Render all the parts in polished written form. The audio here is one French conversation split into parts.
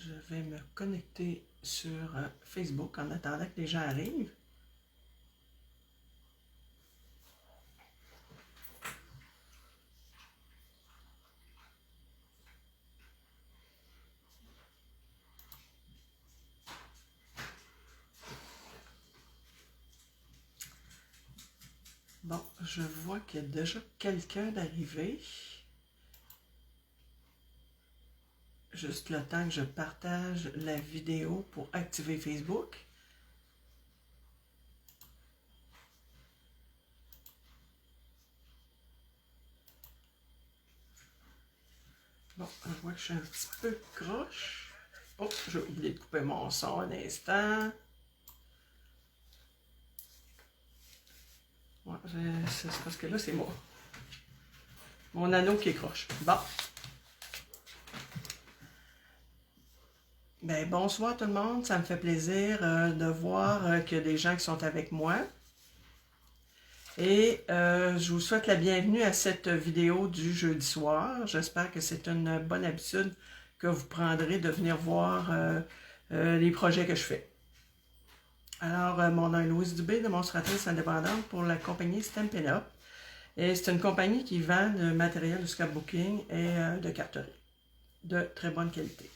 Je vais me connecter sur Facebook en attendant que les gens arrivent. Bon, je vois qu'il y a déjà quelqu'un d'arrivé. Juste le temps que je partage la vidéo pour activer Facebook. Bon, je vois que je suis un petit peu croche. Oh, j'ai oublié de couper mon son un instant. Ouais, c'est parce que là, c'est moi. Mon anneau qui est croche. Bon. Ben, bonsoir tout le monde. Ça me fait plaisir de voir qu'il y a des gens qui sont avec moi. Et je vous souhaite la bienvenue à cette vidéo du jeudi soir. J'espère que c'est une bonne habitude que vous prendrez de venir voir les projets que je fais. Alors, mon nom est Louise Dubé, démonstratrice indépendante pour la compagnie Stampin' Up. Et c'est une compagnie qui vend de matériel de scrapbooking et de carterie de très bonne qualité.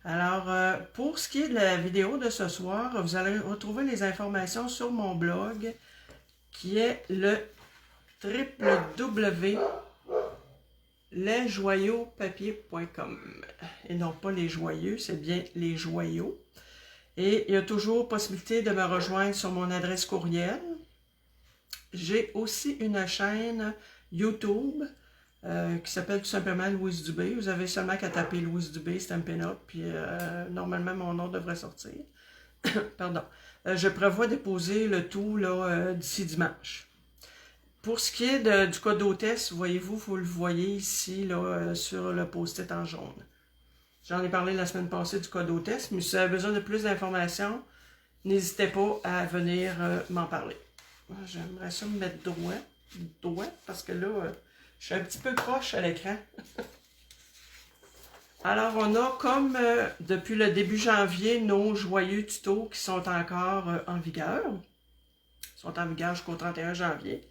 Alors, pour ce qui est de la vidéo de ce soir, vous allez retrouver les informations sur mon blog qui est le www.lesjoyauxpapier.com. Et non pas les joyeux, c'est bien les joyaux. Et il y a toujours possibilité de me rejoindre sur mon adresse courriel. J'ai aussi une chaîne YouTube qui s'appelle tout simplement Louise Dubé. Vous avez seulement qu'à taper Louise Dubé, Stampin' Up, puis normalement mon nom devrait sortir. Pardon. Je prévois déposer le tout d'ici dimanche. Pour ce qui est du code d'hôtesse, voyez-vous, vous le voyez ici là, sur le post-it en jaune. J'en ai parlé la semaine passée du code d'hôtesse, mais si vous avez besoin de plus d'informations, n'hésitez pas à venir m'en parler. J'aimerais ça me mettre droit, parce que là, je suis un petit peu proche à l'écran. Alors, on a comme depuis le début janvier, nos joyeux tutos qui sont encore en vigueur. Ils sont en vigueur jusqu'au 31 janvier.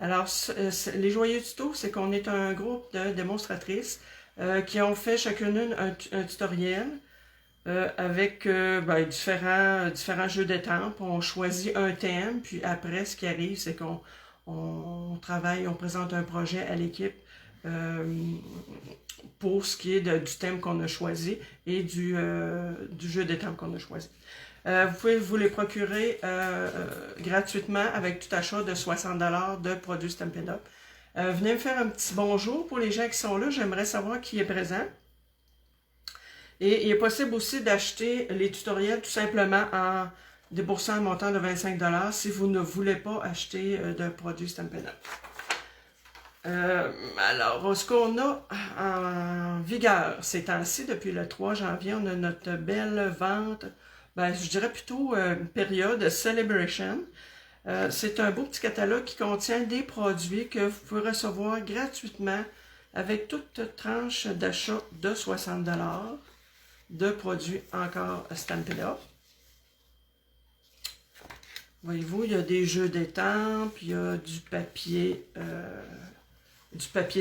Alors, les joyeux tutos, c'est qu'on est un groupe de démonstratrices qui ont fait chacune un tutoriel avec différents jeux d'étampes. On choisit un thème, puis après, ce qui arrive, c'est qu'on travaille, on présente un projet à l'équipe pour ce qui est du thème qu'on a choisi et du jeu d'étampes qu'on a choisi. Vous pouvez vous les procurer gratuitement avec tout achat de 60$ de produits Stampin' Up. Venez me faire un petit bonjour pour les gens qui sont là. J'aimerais savoir qui est présent. Et il est possible aussi d'acheter les tutoriels tout simplement en déboursant un montant de 25$ si vous ne voulez pas acheter de produits Stampin' Up. Alors, ce qu'on a en vigueur ces temps-ci, depuis le 3 janvier, on a notre belle vente, je dirais plutôt période Celebration. C'est un beau petit catalogue qui contient des produits que vous pouvez recevoir gratuitement avec toute tranche d'achat de 60$ de produits encore Stampin' Up. Voyez-vous, il y a des jeux d'étampes, il y a du papier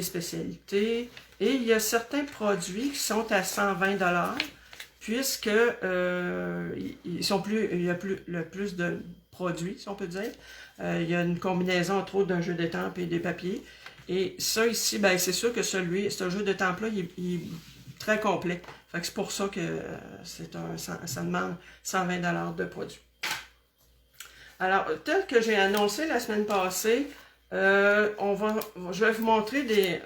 spécialité et il y a certains produits qui sont à 120$ puisque il y a plus de produits, si on peut dire. Il y a une combinaison, entre autres, d'un jeu d'étampes et des papiers. Et ça ici, c'est sûr que ce jeu d'étampes-là, il est très complet. Fait que c'est pour ça que ça demande 120$ de produits. Alors, tel que j'ai annoncé la semaine passée, je vais vous montrer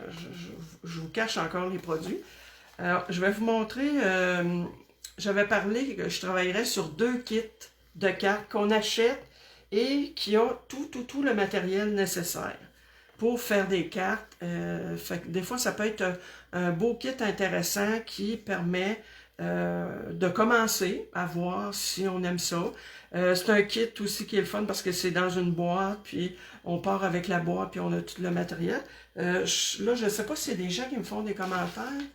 je vous cache encore les produits. Alors, je vais vous montrer, j'avais parlé que je travaillerais sur 2 kits de cartes qu'on achète et qui ont tout le matériel nécessaire pour faire des cartes. Fait que des fois, ça peut être un beau kit intéressant qui permet de commencer à voir si on aime ça. C'est un kit aussi qui est le fun parce que c'est dans une boîte, puis on part avec la boîte, puis on a tout le matériel. Là, je ne sais pas s'il y a des gens qui me font des commentaires,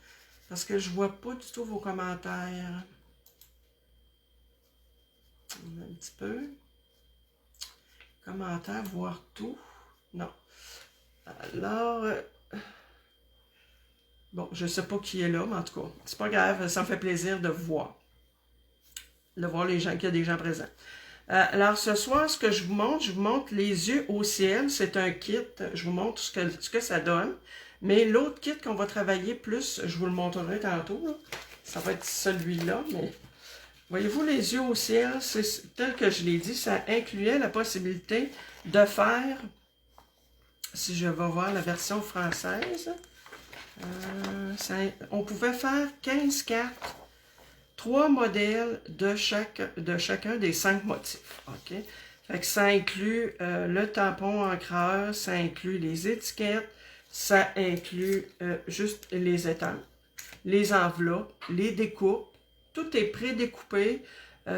parce que je vois pas du tout vos commentaires. Un petit peu. Commentaire, voir tout. Non. Alors, bon, je ne sais pas qui est là, mais en tout cas, c'est pas grave, ça me fait plaisir de voir. De voir les gens, qu'il y a des gens présents. Alors, ce soir, ce que je vous montre les yeux au ciel. C'est un kit. Je vous montre ce que ça donne. Mais l'autre kit qu'on va travailler plus, je vous le montrerai tantôt, là. Ça va être celui-là, mais... Voyez-vous, les yeux au ciel, tel que je l'ai dit, ça incluait la possibilité de faire, si je vais voir la version française, on pouvait faire 15 cartes, 3 modèles de chacun des 5 motifs. OK? Fait que ça inclut le tampon encreur, ça inclut les étiquettes, ça inclut juste les étampes, les enveloppes, les découpes. Tout est prédécoupé. Dans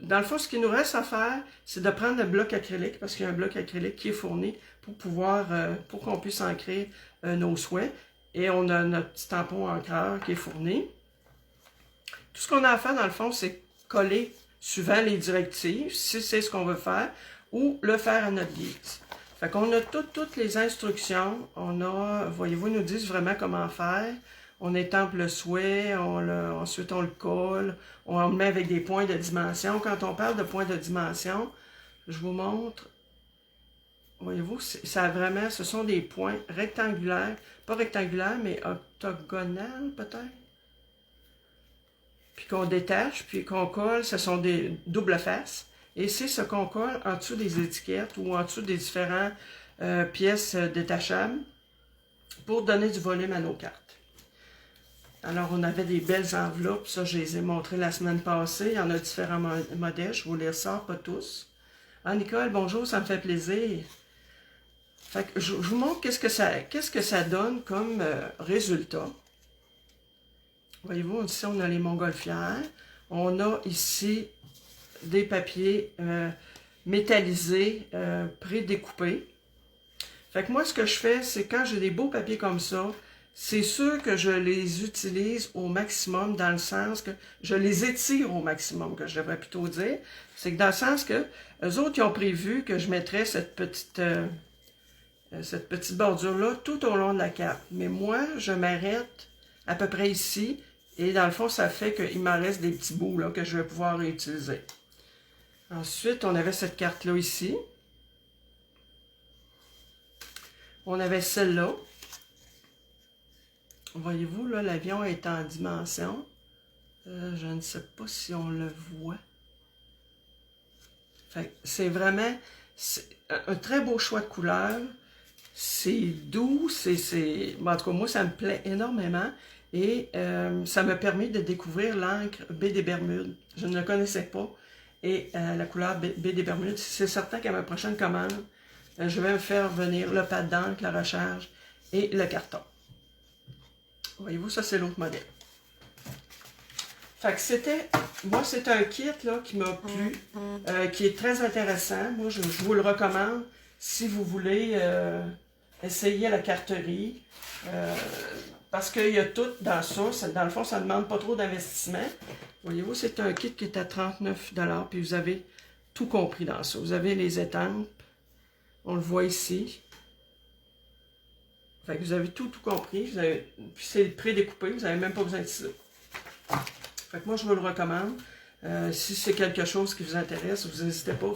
le fond, ce qu'il nous reste à faire, c'est de prendre le bloc acrylique, parce qu'il y a un bloc acrylique qui est fourni pour pouvoir, pour qu'on puisse ancrer nos souhaits. Et on a notre petit tampon encreur qui est fourni. Tout ce qu'on a à faire, dans le fond, c'est coller suivant les directives, si c'est ce qu'on veut faire, ou le faire à notre guise. Fait qu'on a toutes les instructions. On a, voyez-vous, ils nous disent vraiment comment faire. On étampe le souhait, ensuite on le colle, on le met avec des points de dimension. Quand on parle de points de dimension, je vous montre, voyez-vous, ça vraiment, ce sont des points rectangulaires, pas rectangulaires, mais octogonales peut-être. Puis qu'on détache, puis qu'on colle, ce sont des doubles faces. Et c'est ce qu'on colle en dessous des étiquettes ou en dessous des différentes pièces détachables pour donner du volume à nos cartes. Alors, on avait des belles enveloppes, ça, je les ai montrées la semaine passée. Il y en a différents modèles, je vous les ressors, pas tous. Ah, Nicole, bonjour, ça me fait plaisir. Fait que je vous montre qu'est-ce que ça donne comme résultat. Voyez-vous, ici, on a les montgolfières. On a ici des papiers métallisés, prédécoupés. Fait que moi, ce que je fais, c'est quand j'ai des beaux papiers comme ça, c'est sûr que je les utilise au maximum, dans le sens que je les étire au maximum, que je devrais plutôt dire. C'est que dans le sens que eux autres, ils ont prévu que je mettrais cette petite bordure-là tout au long de la carte. Mais moi, je m'arrête à peu près ici, et dans le fond, ça fait qu'il m'en reste des petits bouts là, que je vais pouvoir réutiliser. Ensuite, on avait cette carte-là ici. On avait celle-là. Voyez-vous, là, l'avion est en dimension. Je ne sais pas si on le voit. C'est vraiment un très beau choix de couleurs. C'est doux, en tout cas, moi, ça me plaît énormément. Et ça me permet de découvrir l'encre Baie des Bermudes. Je ne le connaissais pas. Et la couleur Baie des Bermudes, c'est certain qu'à ma prochaine commande, je vais me faire venir le pad d'encre, la recharge et le carton. Voyez-vous, ça c'est l'autre modèle. Fait que c'était, moi c'est un kit là qui m'a plu, qui est très intéressant. Moi je vous le recommande si vous voulez essayer la carterie. Parce qu'il y a tout dans ça. Dans le fond, ça ne demande pas trop d'investissement. Voyez-vous, c'est un kit qui est à 39 $, puis vous avez tout compris dans ça. Vous avez les étampes, on le voit ici. Fait que vous avez tout compris. Puis c'est prédécoupé, vous n'avez même pas besoin de ciseaux. Fait que moi, je vous le recommande. Si c'est quelque chose qui vous intéresse, vous n'hésitez pas,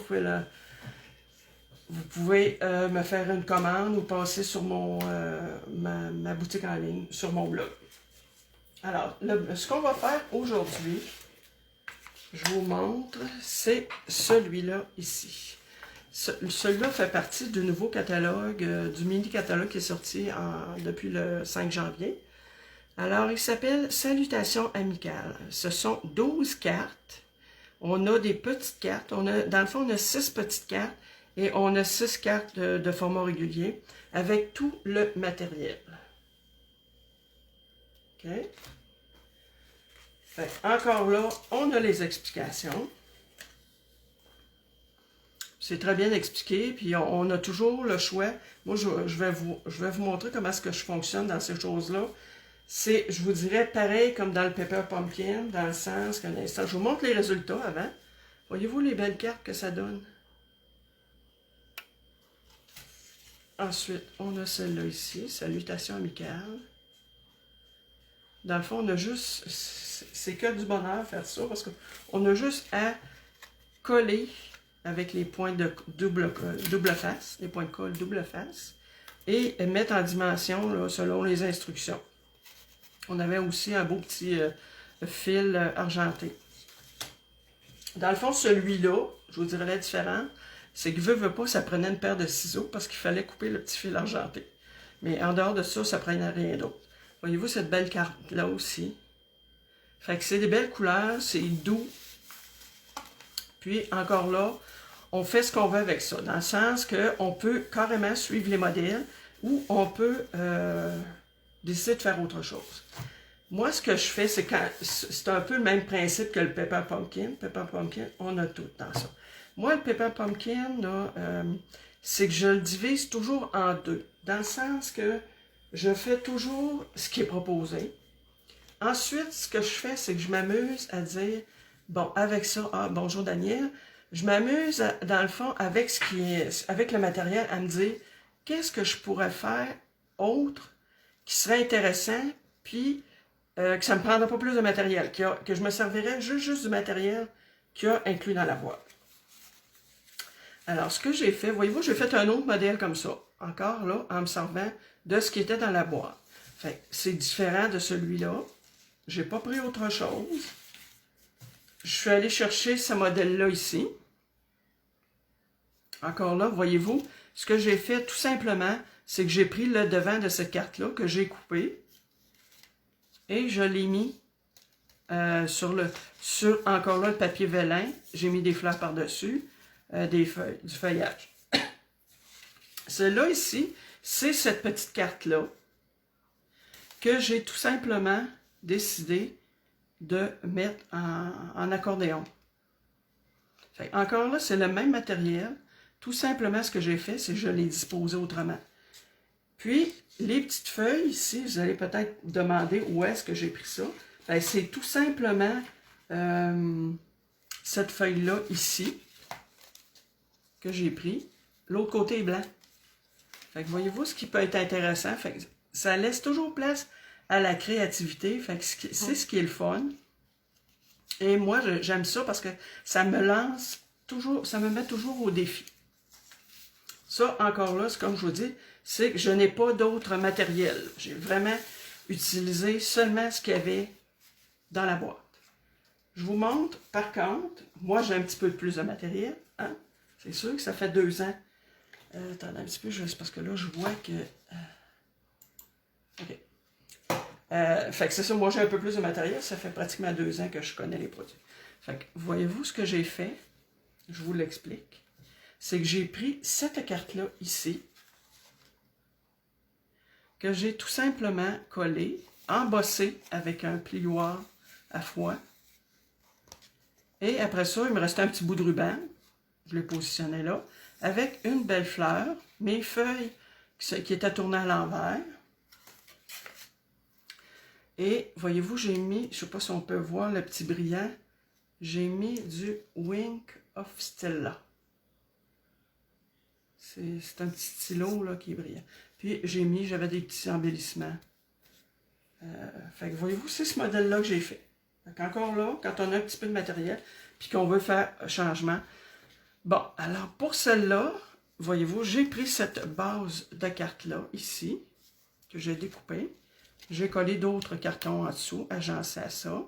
vous pouvez me faire une commande ou passer sur ma boutique en ligne, sur mon blog. Alors, ce qu'on va faire aujourd'hui, je vous montre, c'est celui-là ici. Celui-là fait partie du nouveau catalogue, du mini-catalogue qui est sorti depuis le 5 janvier. Alors, il s'appelle Salutations amicales. Ce sont 12 cartes. On a des petites cartes. Dans le fond, on a 6 petites cartes et on a 6 cartes de format régulier avec tout le matériel. OK? Fait, encore là, on a les explications. C'est très bien expliqué, puis on a toujours le choix. Moi, je vais vous montrer comment est-ce que je fonctionne dans ces choses-là. C'est, je vous dirais, pareil comme dans le Pepper Pumpkin, dans le sens qu'un instant, je vous montre les résultats avant. Voyez-vous les belles cartes que ça donne? Ensuite, on a celle-là ici, Salutations amicales. Dans le fond, on a juste, c'est que du bonheur faire ça, parce qu'on a juste à coller avec les points de double face, les points de colle double face, et mettre en dimension là, selon les instructions. On avait aussi un beau petit fil argenté. Dans le fond, celui-là, je vous dirais la différence, c'est que veut pas, ça prenait une paire de ciseaux parce qu'il fallait couper le petit fil argenté. Mais en dehors de ça, ça prenait rien d'autre. Voyez-vous cette belle carte-là aussi? Fait que c'est des belles couleurs, c'est doux. Puis encore là, on fait ce qu'on veut avec ça, dans le sens qu'on peut carrément suivre les modèles ou on peut décider de faire autre chose. Moi, ce que je fais, c'est un peu le même principe que le Pepper Pumpkin. Pepper Pumpkin, on a tout dans ça. Moi, le Pepper Pumpkin, c'est que je le divise toujours en deux. Dans le sens que je fais toujours ce qui est proposé. Ensuite, ce que je fais, c'est que je m'amuse à dire, bon, avec ça, bonjour Daniel, je m'amuse, dans le fond, avec avec le matériel, à me dire, qu'est-ce que je pourrais faire autre qui serait intéressant, puis que ça ne me prendrait pas plus de matériel, que je me servirais juste du matériel qu'il y a inclus dans la boîte. Alors, ce que j'ai fait, voyez-vous, j'ai fait un autre modèle comme ça, encore là, en me servant de ce qui était dans la boîte. Fait c'est différent de celui-là. J'ai pas pris autre chose. Je suis allé chercher ce modèle-là ici. Encore là, voyez-vous, ce que j'ai fait tout simplement, c'est que j'ai pris le devant de cette carte-là que j'ai coupé et je l'ai mis sur encore là le papier vélin. J'ai mis des fleurs par-dessus, du feuillage. Celle-là ici, c'est cette petite carte-là que j'ai tout simplement décidé de mettre en accordéon. Fait, encore là, c'est le même matériel. Tout simplement, ce que j'ai fait, c'est que je l'ai disposé autrement. Puis, les petites feuilles ici, vous allez peut-être demander où est-ce que j'ai pris ça. Ben, c'est tout simplement cette feuille-là ici que j'ai pris. L'autre côté est blanc. Fait que voyez-vous ce qui peut être intéressant. Fait que ça laisse toujours place à la créativité. Fait que c'est ce qui est le fun. Et moi, j'aime ça parce que ça me lance toujours, ça me met toujours au défi. Ça, encore là, c'est comme je vous dis, c'est que je n'ai pas d'autre matériel. J'ai vraiment utilisé seulement ce qu'il y avait dans la boîte. Je vous montre, par contre, moi j'ai un petit peu plus de matériel. Hein? C'est sûr que ça fait 2 ans. Attendez un petit peu, c'est parce que là, je vois que... OK. Fait que c'est ça, moi j'ai un peu plus de matériel, ça fait pratiquement 2 ans que je connais les produits. Fait que, voyez-vous ce que j'ai fait? Je vous l'explique. C'est que j'ai pris cette carte-là ici, que j'ai tout simplement collée, embossée avec un plioir à foin. Et après ça, il me restait un petit bout de ruban, je l'ai positionné là, avec une belle fleur, mes feuilles qui étaient tournées à l'envers. Et voyez-vous, j'ai mis, je ne sais pas si on peut voir le petit brillant, j'ai mis du Wink of Stella. C'est un petit stylo là, qui est brillant. Puis j'avais des petits embellissements. Fait que voyez-vous, c'est ce modèle-là que j'ai fait. Donc encore là, quand on a un petit peu de matériel, puis qu'on veut faire un changement. Bon, alors pour celle-là, voyez-vous, j'ai pris cette base de carte-là, ici, que j'ai découpée. J'ai collé d'autres cartons en dessous, agencés à ça,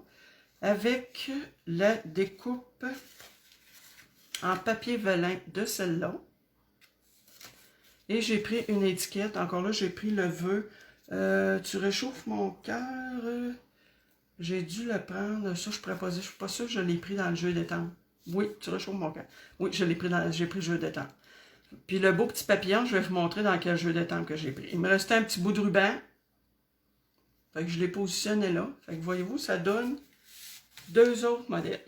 avec la découpe en papier vélin de celle-là. Et j'ai pris une étiquette, encore là, j'ai pris le vœu. Tu réchauffes mon cœur. J'ai dû le prendre. Ça, je pourrais pas dire. Je suis pas sûre que je l'ai pris dans le jeu d'étang. Oui, tu réchauffes mon cœur. Oui, j'ai pris le jeu d'étang. Puis le beau petit papillon, je vais vous montrer dans quel jeu d'étang que j'ai pris. Il me restait un petit bout de ruban. Fait que je l'ai positionné là. Fait que voyez-vous, ça donne 2 autres modèles.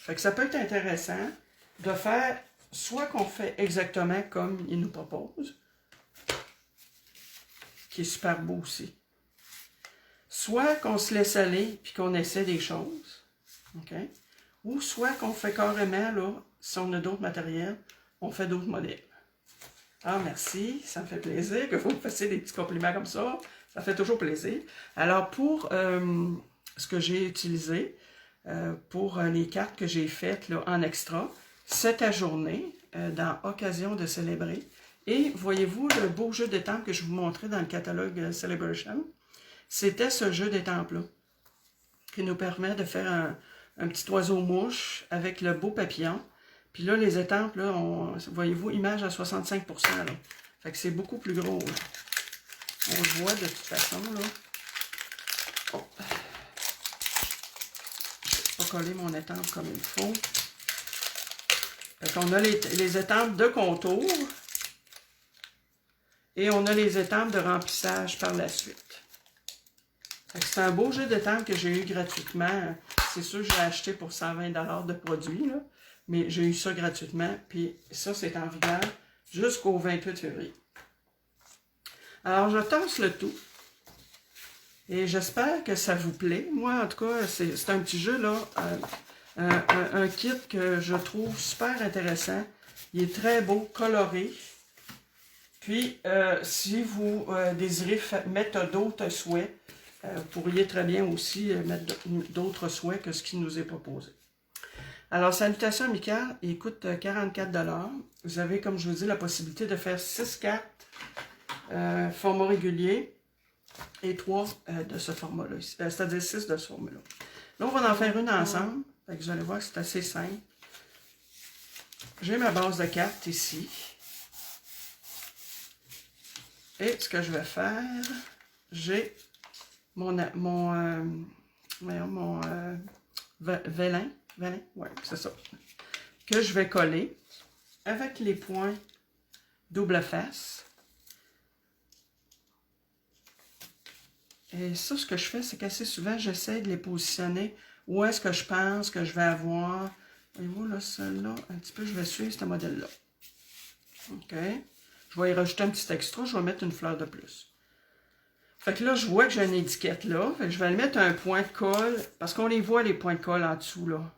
Fait que ça peut être intéressant de faire soit qu'on fait exactement comme il nous propose, qui est super beau aussi. Soit qu'on se laisse aller puis qu'on essaie des choses. OK? Ou soit qu'on fait carrément, là, si on a d'autres matériels, on fait d'autres modèles. Ah, merci, ça me fait plaisir que vous me fassiez des petits compliments comme ça. Ça fait toujours plaisir. Alors, pour ce que j'ai utilisé, pour les cartes que j'ai faites là, en extra, c'est ta journée, dans Occasion de célébrer. Et voyez-vous le beau jeu d'étampes que je vous montrais dans le catalogue Celebration? C'était ce jeu d'étampes-là, qui nous permet de faire un petit oiseau-mouche avec le beau papillon. Puis là, les étampes, là, voyez-vous, image à 65%. Là. Fait que c'est beaucoup plus gros. Là. On le voit de toute façon. Là. Oh. Je vais pas coller mon étampe comme il faut. Fait qu'on a les étampes de contour. Et on a les étampes de remplissage par la suite. C'est un beau jeu d'étampes que j'ai eu gratuitement. C'est sûr que j'ai acheté pour 120 $ de produits, là, mais j'ai eu ça gratuitement. Puis ça, c'est en vigueur jusqu'au 28 février. Alors, je tasse le tout. Et j'espère que ça vous plaît. Moi, en tout cas, c'est un petit jeu, là, un kit que je trouve super intéressant. Il est très beau, coloré. Puis, si vous désirez mettre d'autres souhaits, vous pourriez très bien aussi mettre d'autres souhaits que ce qui nous est proposé. Alors, salutations amicales, il coûte 44 $. Vous avez, comme je vous dis, la possibilité de faire 6 cartes format régulier et 3 de ce format-là, c'est-à-dire 6 de ce format-là. Là, on va en faire une ensemble. Fait que vous allez voir que c'est assez simple. J'ai ma base de cartes ici. Et ce que je vais faire, j'ai vélin, ouais, c'est ça, que je vais coller avec les points double face. Et ça, ce que je fais, c'est qu'assez souvent, j'essaie de les positionner où est-ce que je pense que je vais avoir. Voyez-vous, là, celle-là, un petit peu, je vais suivre ce modèle-là. OK. Je vais y rajouter un petit extra, je vais mettre une fleur de plus. Fait que là, je vois que j'ai une étiquette là. Fait que je vais le mettre un point de colle, parce qu'on les voit, les points de colle en dessous, là.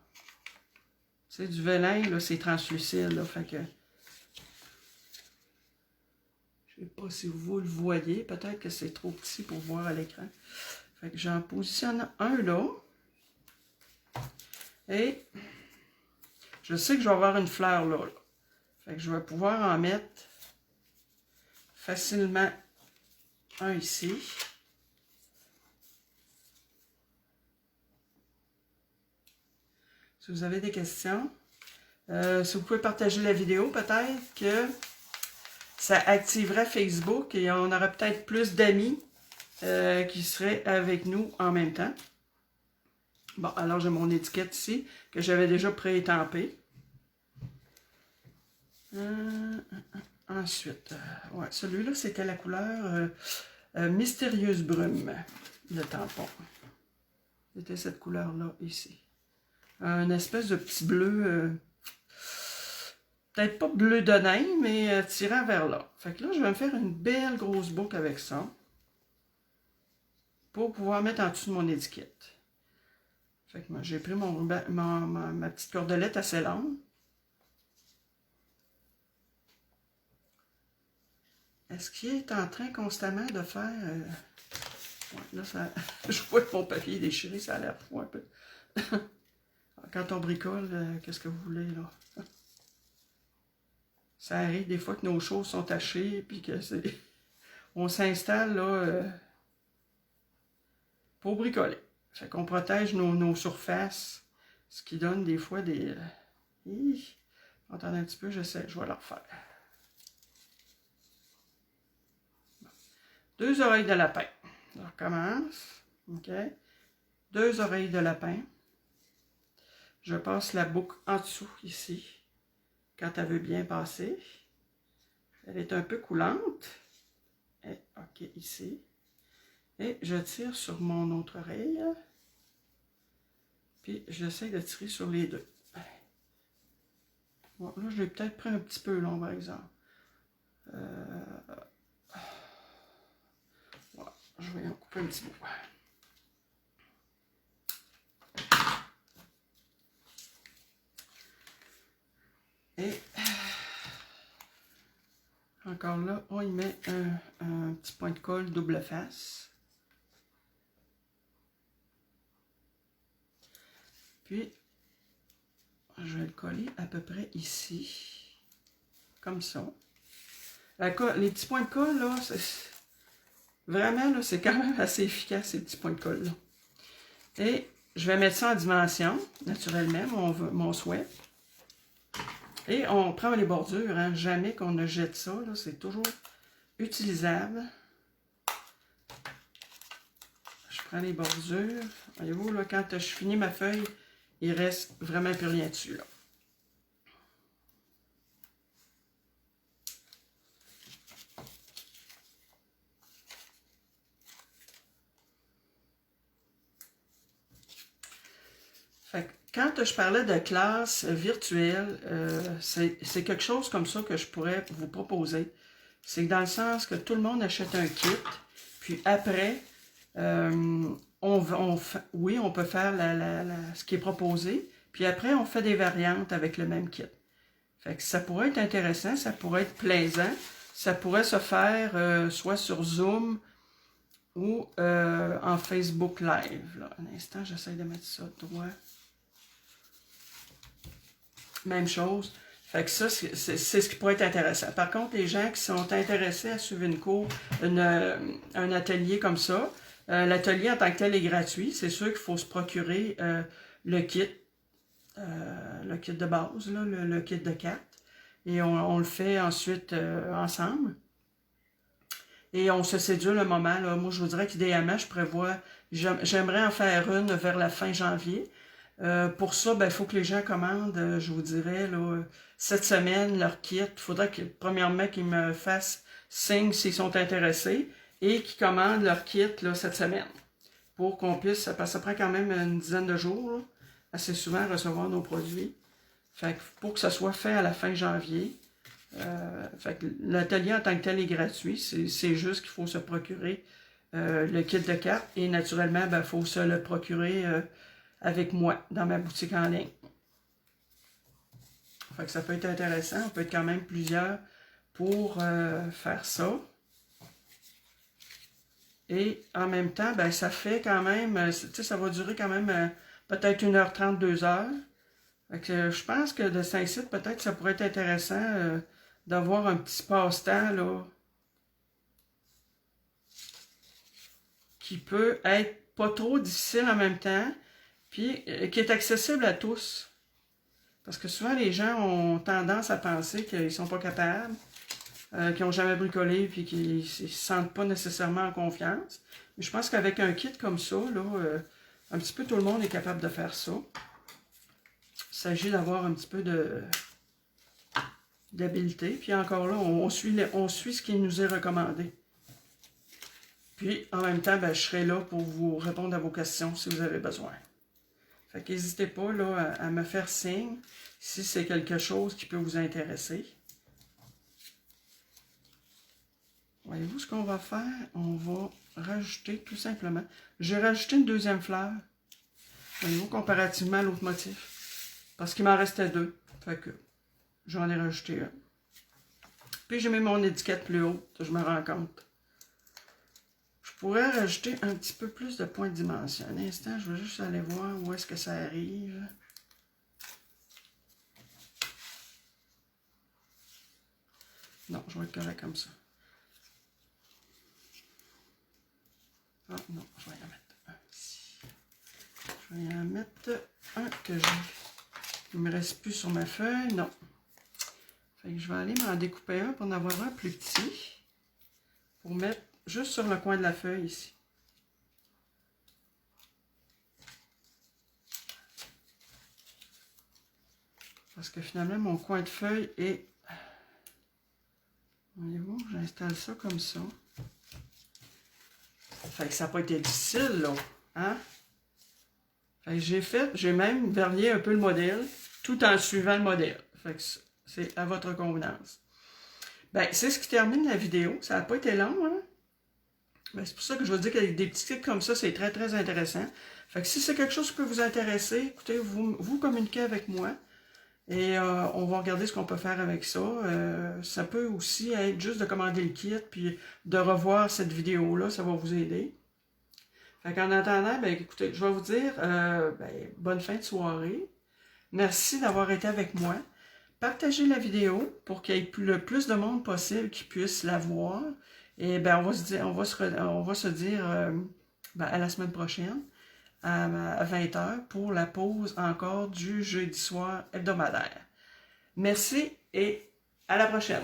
C'est du vélin, là, c'est translucide, là. Fait que... Je sais pas si vous le voyez. Peut-être que c'est trop petit pour voir à l'écran. Fait que j'en positionne un là. Et je sais que je vais avoir une fleur là. Fait que je vais pouvoir en mettre facilement un ici. Si vous avez des questions, si vous pouvez partager la vidéo, peut-être que ça activerait Facebook et on aurait peut-être plus d'amis qui seraient avec nous en même temps. Bon, alors j'ai mon étiquette ici que j'avais déjà pré-étampée. Ensuite, ouais, celui-là, c'était la couleur Mystérieuse Brume, le tampon. C'était cette couleur-là, ici. Un espèce de petit bleu, peut-être pas bleu de nain, mais tirant vers là. Fait que là, je vais me faire une belle grosse boucle avec ça, pour pouvoir mettre en dessous de mon étiquette. Fait que moi, j'ai pris ma petite cordelette assez longue. Est-ce qu'il est en train constamment de faire... Ouais, là, ça... je vois que mon papier est déchiré, ça a l'air fou un peu. Quand on bricole, qu'est-ce que vous voulez, là? Ça arrive des fois que nos choses sont tachées, puis que c'est... On s'installe, là, pour bricoler. Fait qu'on protège nos surfaces, ce qui donne des fois des... Attendez un petit peu, je vais le refaire. 2 oreilles de lapin. On recommence. OK. 2 oreilles de lapin. Je passe la boucle en dessous, ici, quand elle veut bien passer. Elle est un peu coulante. Et, OK, ici. Et je tire sur mon autre oreille. Puis, j'essaie de tirer sur les deux. Bon, là, je l'ai peut-être pris un petit peu long, par exemple. Voilà, je vais en couper un petit bout. encore là, on y met un petit point de colle double face. Puis, je vais le coller à peu près ici, comme ça. Les petits points de colle, là, vraiment, là, c'est quand même assez efficace, ces petits points de colle-là. Et je vais mettre ça en dimension, naturellement, mon souhait. Et on prend les bordures, hein, jamais qu'on ne jette ça, c'est toujours utilisable. Je prends les bordures. Voyez-vous, là, quand je finis ma feuille, il reste vraiment plus rien dessus, là. Fait que quand je parlais de classe virtuelle, c'est quelque chose comme ça que je pourrais vous proposer. C'est dans le sens que tout le monde achète un kit, puis après, oui, on peut faire ce qui est proposé, puis après, on fait des variantes avec le même kit. Fait que ça pourrait être intéressant, ça pourrait être plaisant, ça pourrait se faire soit sur Zoom ou en Facebook Live. Là. Un instant, j'essaie de mettre ça droit. Même chose. Fait que ça, c'est ce qui pourrait être intéressant. Par contre, les gens qui sont intéressés à suivre une cours, un atelier comme ça, l'atelier en tant que tel est gratuit. C'est sûr qu'il faut se procurer le kit de base, là, le kit de cartes. Et on le fait ensuite ensemble. Et on se sédule le moment. Là. Moi, je vous dirais qu'idéalement, je prévois, j'aimerais en faire une vers la fin janvier. Pour ça, il faut que les gens commandent, je vous dirais, là, cette semaine, leur kit. Il faudrait que, premièrement, qu'ils me fassent signe s'ils sont intéressés et qu'ils commandent leur kit là, cette semaine. Pour qu'on puisse, parce que ça prend quand même une dizaine de jours, là, assez souvent, à recevoir nos produits. Fait que pour que ça soit fait à la fin janvier, l'atelier en tant que tel est gratuit. C'est juste qu'il faut se procurer le kit de cartes et naturellement, il faut se le procurer avec moi, dans ma boutique en ligne. Fait que ça peut être intéressant, on peut être quand même plusieurs pour faire ça. Et en même temps, ça fait quand même, tu sais, ça va durer quand même peut-être 1h30, 2h. Fait que je pense que de Saint-Cyr, peut-être ça pourrait être intéressant d'avoir un petit passe-temps, là, qui peut être pas trop difficile en même temps, puis qui est accessible à tous. Parce que souvent, les gens ont tendance à penser qu'ils ne sont pas capables, qu'ils n'ont jamais bricolé, puis qu'ils ne se sentent pas nécessairement en confiance. Mais je pense qu'avec un kit comme ça, là, un petit peu tout le monde est capable de faire ça. Il s'agit d'avoir un petit peu d'habileté. Puis encore là, on suit ce qui nous est recommandé. Puis, en même temps, je serai là pour vous répondre à vos questions si vous avez besoin. Fait qu'hésitez pas là, à me faire signe si c'est quelque chose qui peut vous intéresser. Voyez-vous ce qu'on va faire? On va rajouter tout simplement. J'ai rajouté une deuxième fleur. Voyez-vous, comparativement à l'autre motif. Parce qu'il m'en restait deux. Fait que j'en ai rajouté un. Puis j'ai mis mon étiquette plus haute, je me rends compte. Je pourrais rajouter un petit peu plus de points de dimension. Un instant, je vais juste aller voir où est-ce que ça arrive. Non, je vais être correct comme ça. Ah non, je vais y en mettre un ici. Je vais y en mettre un que j'ai. Il ne me reste plus sur ma feuille, non. Fait que je vais aller m'en découper un pour en avoir un plus petit. Pour mettre juste sur le coin de la feuille ici. Parce que finalement, mon coin de feuille est... Voyez-vous, j'installe ça comme ça. Fait que ça n'a pas été difficile, là. Hein? Fait que j'ai même vernié un peu le modèle, tout en suivant le modèle. Fait que c'est à votre convenance. C'est ce qui termine la vidéo. Ça n'a pas été long, hein? C'est pour ça que je veux dire qu'avec des petits kits comme ça, c'est très, très intéressant. Fait que si c'est quelque chose qui peut vous intéresser, écoutez, vous communiquez avec moi. Et on va regarder ce qu'on peut faire avec ça. Ça peut aussi être juste de commander le kit, puis de revoir cette vidéo-là, ça va vous aider. Fait qu'en attendant, ben écoutez, je vais vous dire bonne fin de soirée. Merci d'avoir été avec moi. Partagez la vidéo pour qu'il y ait le plus de monde possible qui puisse la voir. Et ben on va se dire à la semaine prochaine à 20h pour la pause encore du jeudi soir hebdomadaire. Merci et à la prochaine.